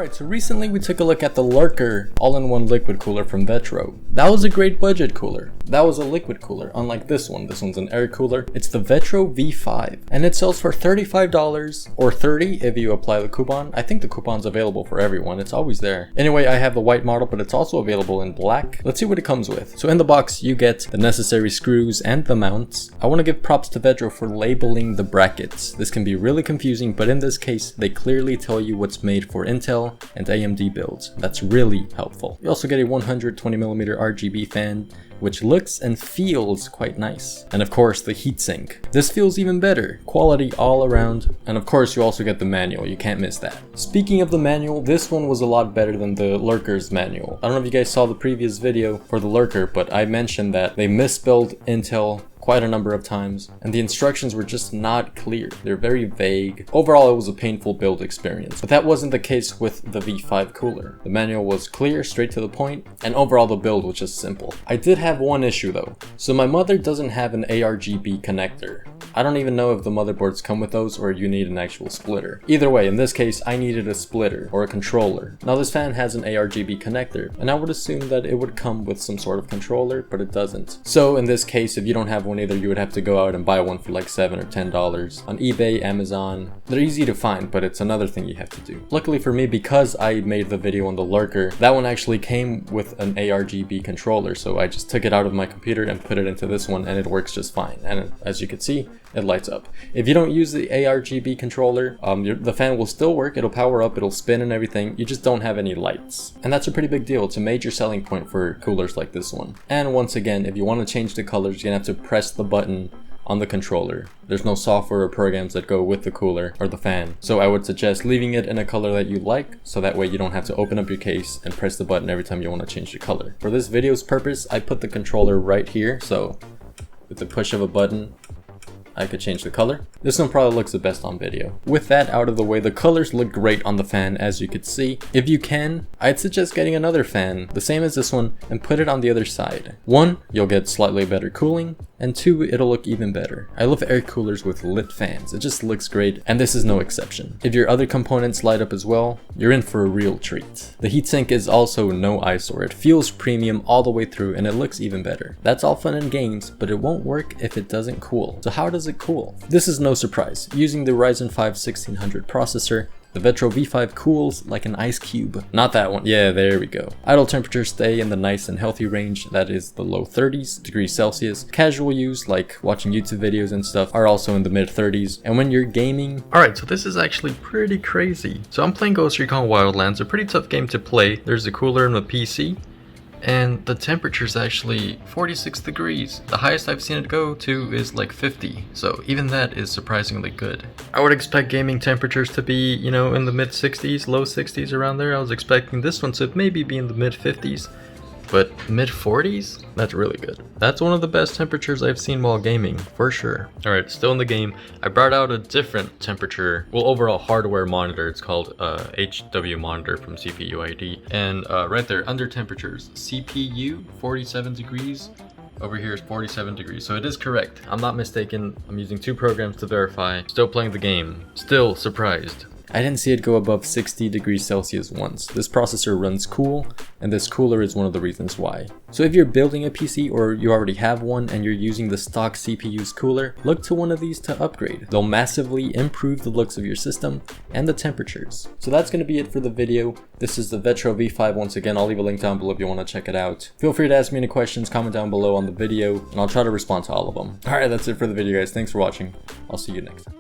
Alright, so recently we took a look at the Lurker all-in-one liquid cooler from Vetroo. That was a great budget cooler. That was a liquid cooler, unlike this one. This one's an air cooler. It's the Vetroo V5, and it sells for $35 or $30 if you apply the coupon. I think the coupon's available for everyone. It's always there. Anyway, I have the white model, but it's also available in black. Let's see what it comes with. So in the box, you get the necessary screws and the mounts. I want to give props to Vetroo for labeling the brackets. This can be really confusing, but in this case, they clearly tell you what's made for Intel and AMD builds. That's really helpful. You also get a 120mm RGB fan, which looks and feels quite nice. And of course, the heatsink. This feels even better. Quality all around. And of course, you also get the manual. You can't miss that. Speaking of the manual, this one was a lot better than the Lurker's manual. I don't know if you guys saw the previous video for the Lurker, but I mentioned that they misspelled Intel quite a number of times, and the instructions were just not clear. They're very vague. Overall, it was a painful build experience, but that wasn't the case with the V5 cooler. The manual was clear, straight to the point, and overall the build was just simple. I did have one issue though. So my mother doesn't have an ARGB connector. I don't even know if the motherboards come with those or you need an actual splitter. Either way, in this case, I needed a splitter or a controller. Now this fan has an ARGB connector, and I would assume that it would come with some sort of controller, but it doesn't. So in this case, if you don't have one either, you would have to go out and buy one for like $7 or $10 on eBay, Amazon. They're easy to find, but it's another thing you have to do. Luckily for me, because I made the video on the Lurker, that one actually came with an ARGB controller, so I just took it out of my computer and put it into this one, and it works just fine. And as you can see, it lights up. If you don't use the ARGB controller, the fan will still work, it'll power up, it'll spin and everything, you just don't have any lights. And that's a pretty big deal. It's a major selling point for coolers like this one. And once again, if you want to change the colors, you're gonna have to press the button on the controller. There's no software or programs that go with the cooler or the fan. So I would suggest leaving it in a color that you like, so that way you don't have to open up your case and press the button every time you want to change the color. For this video's purpose, I put the controller right here, so with the push of a button, I could change the color. This one probably looks the best on video. With that out of the way, the colors look great on the fan, as you could see. If you can, I'd suggest getting another fan, the same as this one, and put it on the other side. One, you'll get slightly better cooling, and two, it'll look even better. I love air coolers with lit fans. It just looks great, and this is no exception. If your other components light up as well, you're in for a real treat. The heatsink is also no eyesore. It feels premium all the way through, and it looks even better. That's all fun and games, but it won't work if it doesn't cool. So how does it cool? This is no surprise. Using the Ryzen 5 1600 processor, the Vetroo V5 cools like an ice cube. Not that one. Yeah, there we go. Idle temperatures stay in the nice and healthy range, that is the low 30s degrees Celsius. Casual use, like watching YouTube videos and stuff, are also in the mid 30s. And when you're gaming... Alright, so this is actually pretty crazy. So I'm playing Ghost Recon Wildlands, a pretty tough game to play. There's a cooler in the PC, and the temperature is actually 46 degrees. The highest I've seen it go to is like 50, so even that is surprisingly good. I would expect gaming temperatures to be, you know, in the mid 60s, low 60s, around there. I was expecting this one to maybe be in the mid 50s, but mid 40s? That's really good. That's one of the best temperatures I've seen while gaming, for sure. Alright, still in the game. I brought out a different temperature, well, overall hardware monitor. It's called HW monitor from CPU ID. And right there, under temperatures, CPU 47 degrees. Over here is 47 degrees, so it is correct. I'm not mistaken. I'm using two programs to verify. Still playing the game. Still surprised. I didn't see it go above 60 degrees Celsius once. This processor runs cool, and this cooler is one of the reasons why. So if you're building a PC or you already have one and you're using the stock CPU's cooler, look to one of these to upgrade. They'll massively improve the looks of your system and the temperatures. So that's going to be it for the video. This is the Vetroo V5 once again. I'll leave a link down below if you want to check it out. Feel free to ask me any questions, comment down below on the video, and I'll try to respond to all of them. Alright, that's it for the video, guys. Thanks for watching. I'll see you next time.